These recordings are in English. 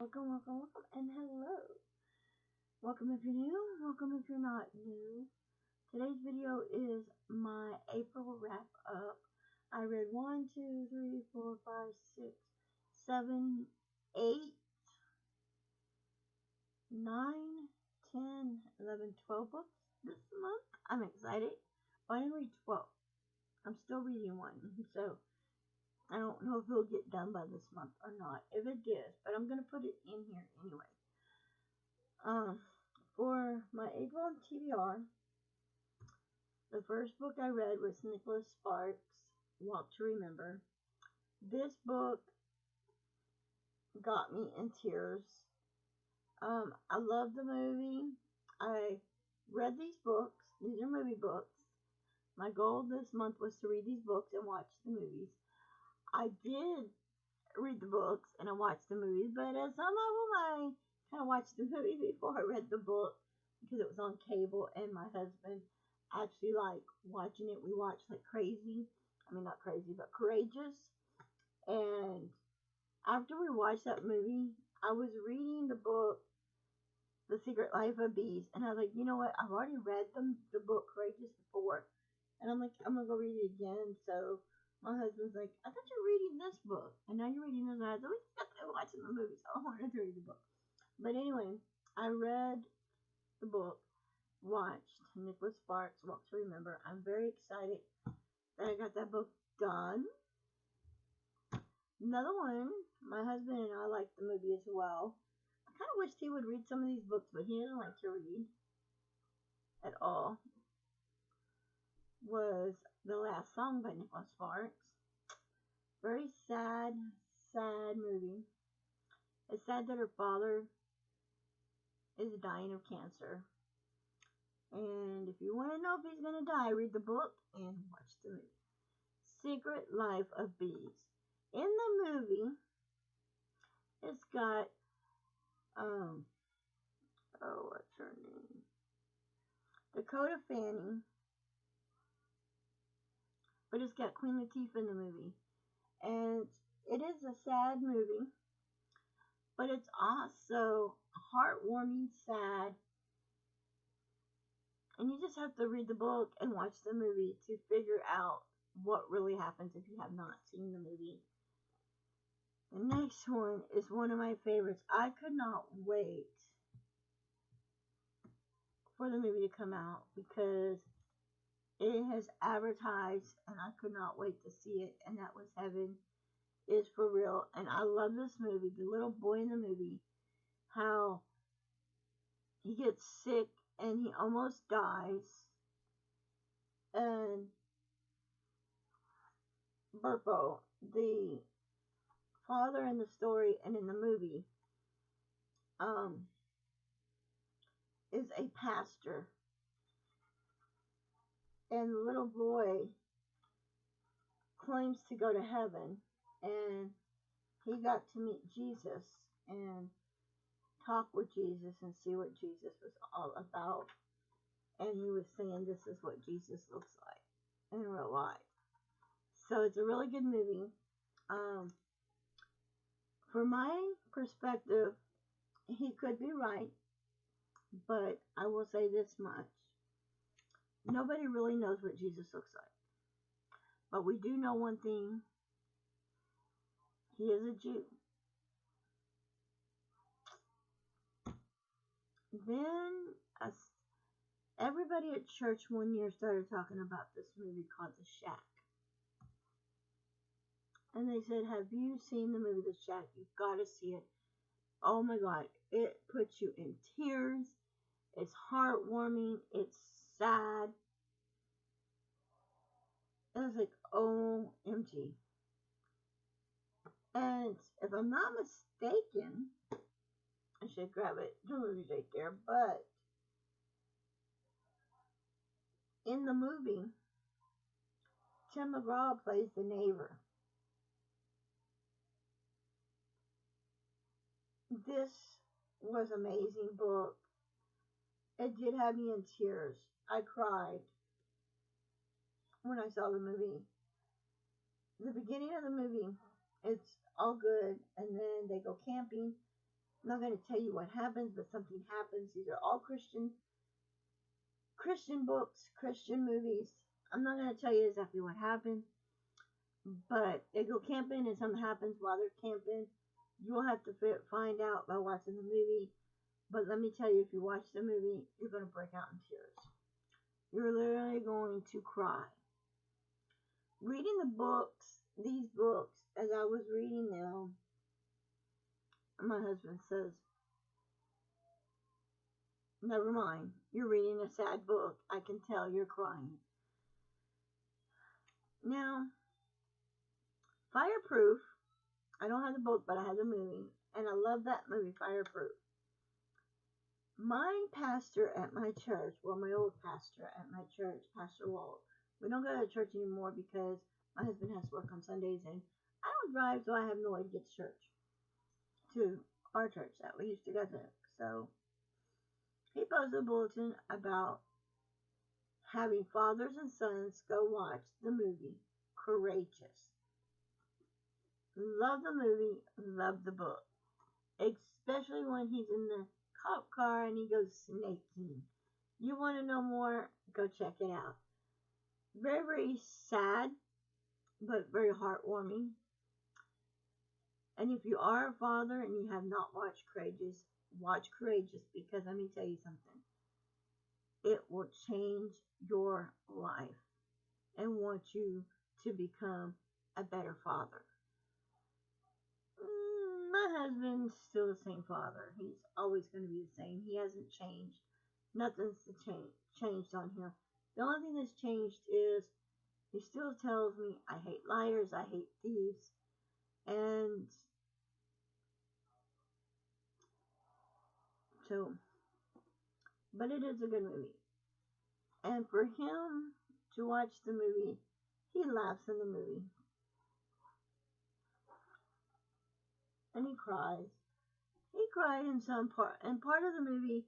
Welcome, welcome, welcome, and hello. Welcome if you're new, welcome if you're not new. Today's video is my April wrap up. I read 1, 2, 3, 4, 5, 6, 7, 8, 9, 10, 11, 12 books this month. I'm excited. Well, I didn't read 12. I'm still reading one, so I don't know if it'll get done by this month or not. If it does, but I'm going to put it in here anyway. For my April TBR, the first book I read was Nicholas Sparks' Walk to Remember. This book got me in tears. I love the movie. I read these books. These are movie books. My goal this month was to read these books and watch the movies. I did read the books and I watched the movies, but some of them I kind of watched the movie before I read the book because it was on cable, and my husband actually liked watching it. We watched like crazy. I mean, not crazy, but courageous. And after we watched that movie, I was reading the book, The Secret Life of Bees, and I was like, you know what? I've already read the book Courageous before, and I'm like, I'm gonna go read it again. So my husband's like, I thought you were reading this book, and now you're reading this. And I was like, we just got to watching the movie, so I wanted to read the book. But anyway, I read the book, watched Nicholas Sparks' Walk to Remember. I'm very excited that I got that book done. Another one, my husband and I liked the movie as well. I kind of wished he would read some of these books, but he doesn't like to read at all. Was The Last Song by Nicholas Sparks. Very sad, sad movie. It's sad that her father is dying of cancer. And if you want to know if he's going to die, read the book and watch the movie. Secret Life of Bees. In the movie, it's got, what's her name? Dakota Fanning. But it's got Queen Latifah in the movie. And it is a sad movie, but it's also heartwarming, sad. And you just have to read the book and watch the movie to figure out what really happens if you have not seen the movie. The next one is one of my favorites. I could not wait for the movie to come out because it has advertised and I could not wait to see it, and that was Heaven is for Real. And I love this movie. The little boy in the movie, how he gets sick and he almost dies, and Burpo, the father in the story and in the movie, is a pastor, and the little boy claims to go to heaven, and he got to meet Jesus and talk with Jesus and see what Jesus was all about. And he was saying this is what Jesus looks like in real life. So it's a really good movie. For my perspective, he could be right, but I will say this much. Nobody really knows what Jesus looks like. But we do know one thing. He is a Jew. Then everybody at church one year started talking about this movie called The Shack. And they said, have you seen the movie The Shack? You've got to see it. Oh my God. It puts you in tears. It's heartwarming. It's sad. And it's like, OMG. And if I'm not mistaken, I should grab it. The movie's right there. But in the movie, Tim McGraw plays the neighbor. This was an amazing book. It did have me in tears. I cried when I saw the movie. The beginning of the movie, it's all good, and then they go camping, I'm not going to tell you what happens, but something happens. These are all Christian books, Christian movies. I'm not going to tell you exactly what happens, but they go camping and something happens while they're camping. You'll have to find out by watching the movie. But let me tell you, if you watch the movie, you're going to break out in tears. You're literally going to cry. Reading these books, as I was reading them, my husband says, never mind, you're reading a sad book. I can tell you're crying. Now, Fireproof, I don't have the book, but I have the movie, and I love that movie, Fireproof. My pastor at my church, well, my old pastor at my church, Pastor Walt, we don't go to church anymore because my husband has to work on Sundays, and I don't drive, so I have no way to get to church, to our church that we used to go to. So he posted a bulletin about having fathers and sons go watch the movie Courageous. Love the movie, love the book, especially when he's in the cop car and he goes snaking. You want to know more? Go check it out. Very, very sad, but very heartwarming. And if you are a father and you have not watched Courageous, watch Courageous, because let me tell you something. It will change your life and want you to become a better father. My husband's still the same father. He's always going to be the same. He hasn't changed. Nothing's changed on him. The only thing that's changed is he still tells me I hate liars, I hate thieves, and so, but it is a good movie. And for him to watch the movie, he laughs in the movie. And he cries. He cried in some part. And part of the movie,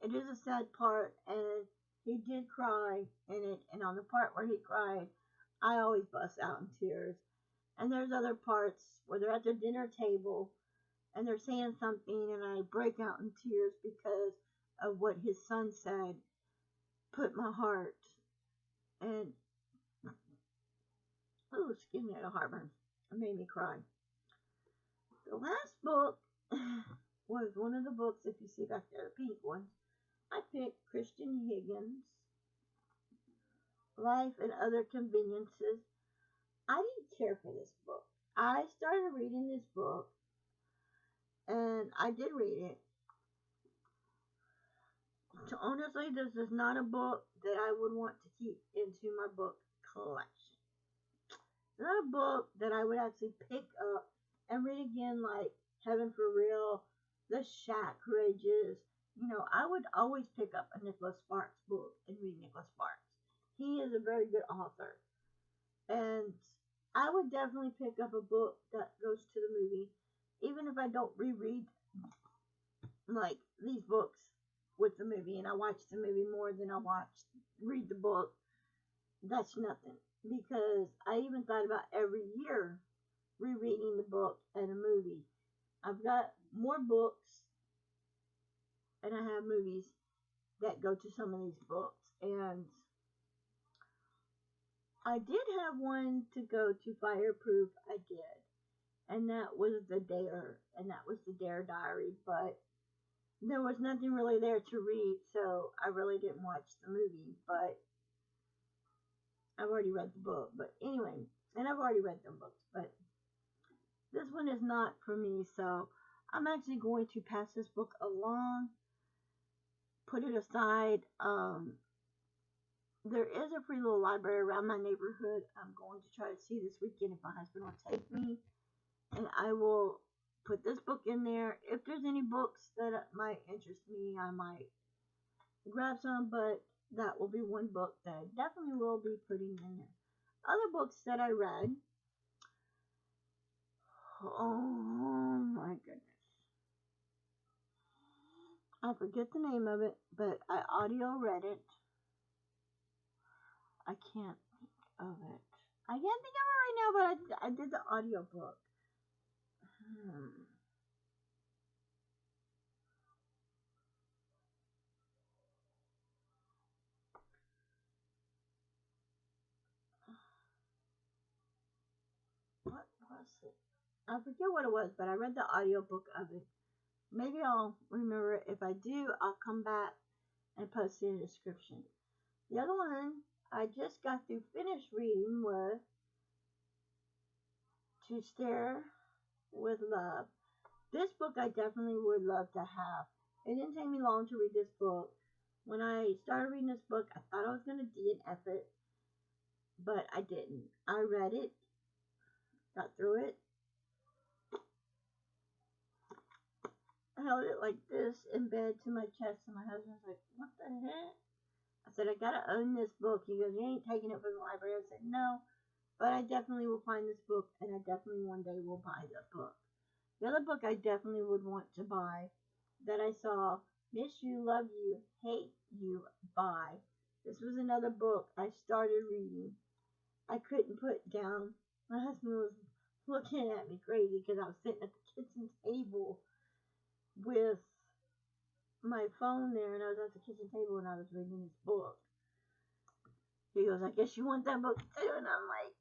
it is a sad part, and he did cry in it. And on the part where he cried, I always bust out in tears. And there's other parts where they're at their dinner table, and they're saying something, and I break out in tears because of what his son said. Put my heart. And, oh, excuse me, I had a heartburn. It made me cry. The last book was one of the books, if you see back there, the pink ones. I picked Christian Higgins, Life and Other Conveniences. I didn't care for this book. I started reading this book, and I did read it. So honestly, this is not a book that I would want to keep into my book collection. It's not a book that I would actually pick up and read again, like Heaven for Real, The Shack, Courageous. You know, I would always pick up a Nicholas Sparks book and read Nicholas Sparks. He is a very good author. And I would definitely pick up a book that goes to the movie, even if I don't reread like these books with the movie, and I watch the movie more than I read the book. That's nothing, because I even thought about every year rereading the book and a movie. I've got more books, and I have movies that go to some of these books, and I did have one to go to Fireproof. I did, and that was the Dare, and that was the Dare Diary, but there was nothing really there to read, so I really didn't watch the movie, but I've already read the book. But anyway, and I've already read them books, but this one is not for me, so I'm actually going to pass this book along, put it aside. There is a free little library around my neighborhood. I'm going to try to see this weekend if my husband will take me, and I will put this book in there. If there's any books that might interest me, I might grab some, but that will be one book that I definitely will be putting in there. Other books that I read, oh my goodness, I forget the name of it, but I audio read it. I can't think of it. I can't think of it right now, but I did the audio book. I forget what it was, but I read the audiobook of it. Maybe I'll remember it. If I do, I'll come back and post it in the description. The other one I just got through finished reading was To Stare with Love. This book I definitely would love to have. It didn't take me long to read this book. When I started reading this book, I thought I was going to DNF it, but I didn't. I read it, got through it, held it like this in bed to my chest, and my husband was like, "What the heck?" I said, "I gotta own this book." He goes, "You ain't taking it from the library." I said, "No, but I definitely will find this book, and I definitely one day will buy the book." The other book I definitely would want to buy that I saw, Miss You, Love You, Hate You, Buy. This was another book I started reading. I couldn't put down. My husband was looking at me crazy because I was sitting at the kitchen table with my phone there, and I was at the kitchen table and I was reading this book. He goes, "I guess you want that book too?" And I'm like,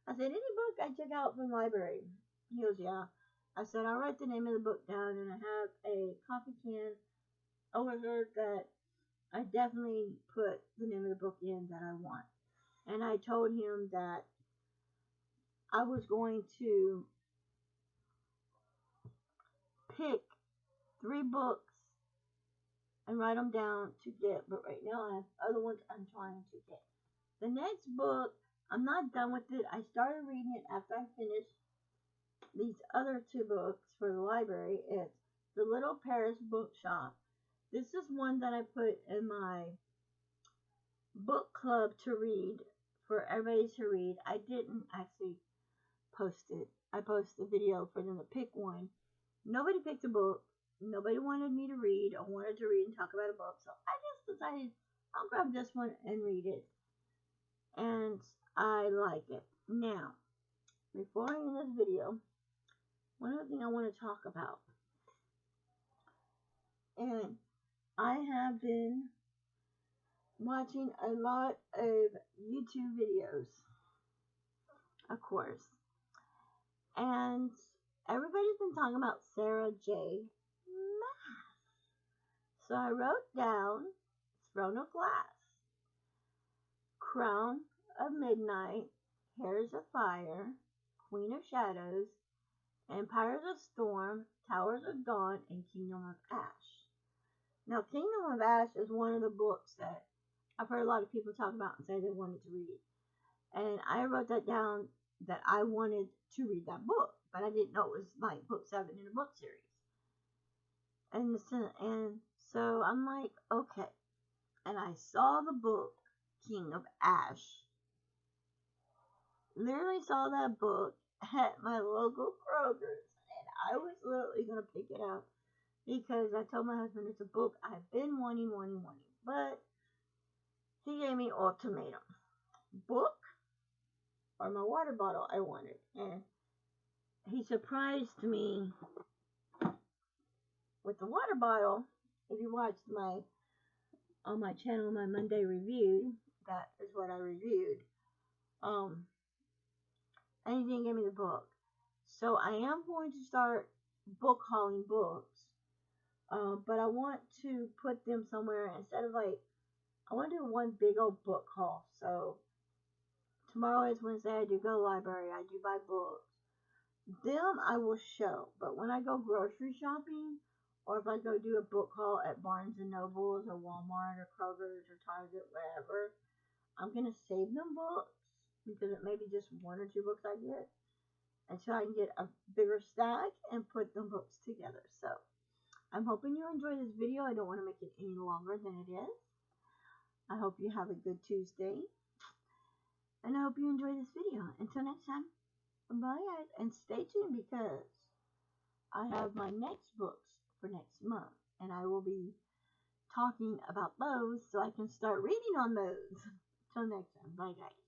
I said, "Any book I took out from the library." He goes, "Yeah." I said, "I'll write the name of the book down," and I have a coffee can over here that I definitely put the name of the book in that I want. And I told him that I was going to pick 3 books and write them down to get, but right now I have other ones I'm trying to get. The next book, I'm not done with it. I started reading it after I finished these other 2 books for the library. It's The Little Paris Bookshop. This is one that I put in my book club to read for everybody to read. I didn't actually post it. I posted the video for them to pick one. Nobody picked a book. Nobody wanted me to read or wanted to read and talk about a book. So I just decided I'll grab this one and read it. And I like it. Now, before I end this video, one other thing I want to talk about. And I have been watching a lot of YouTube videos, of course. And everybody's been talking about Sarah J. Maas. So I wrote down Throne of Glass, Crown of Midnight, Hairs of Fire, Queen of Shadows, Empires of Storm, Towers of Dawn, and Kingdom of Ash. Now, Kingdom of Ash is one of the books that I've heard a lot of people talk about and say they wanted to read. And I wrote that down that I wanted to read that book, but I didn't know it was like book 7 in a book series. And so I'm like, okay. And I saw the book, King of Ash. Literally saw that book at my local Kroger's. And I was literally going to pick it up because I told my husband it's a book I've been wanting. But he gave me ultimatum. Book or my water bottle I wanted. And he surprised me with the water bottle. If you watched on my channel, my Monday review, that is what I reviewed. And he didn't give me the book. So I am going to start book hauling books. But I want to put them somewhere instead of like, I want to do one big old book haul. So tomorrow is Wednesday. I do go to the library. I do buy books. Them I will show. But when I go grocery shopping, or if I go do a book haul at Barnes & Nobles or Walmart or Kroger's or Target, wherever, I'm going to save them books because it may be just 1 or 2 books I get until I can get a bigger stack and put them books together. So I'm hoping you enjoy this video. I don't want to make it any longer than it is. I hope you have a good Tuesday. And I hope you enjoy this video. Until next time, bye guys. And stay tuned because I have my next books for next month. And I will be talking about those so I can start reading on those. Till next time. Bye guys.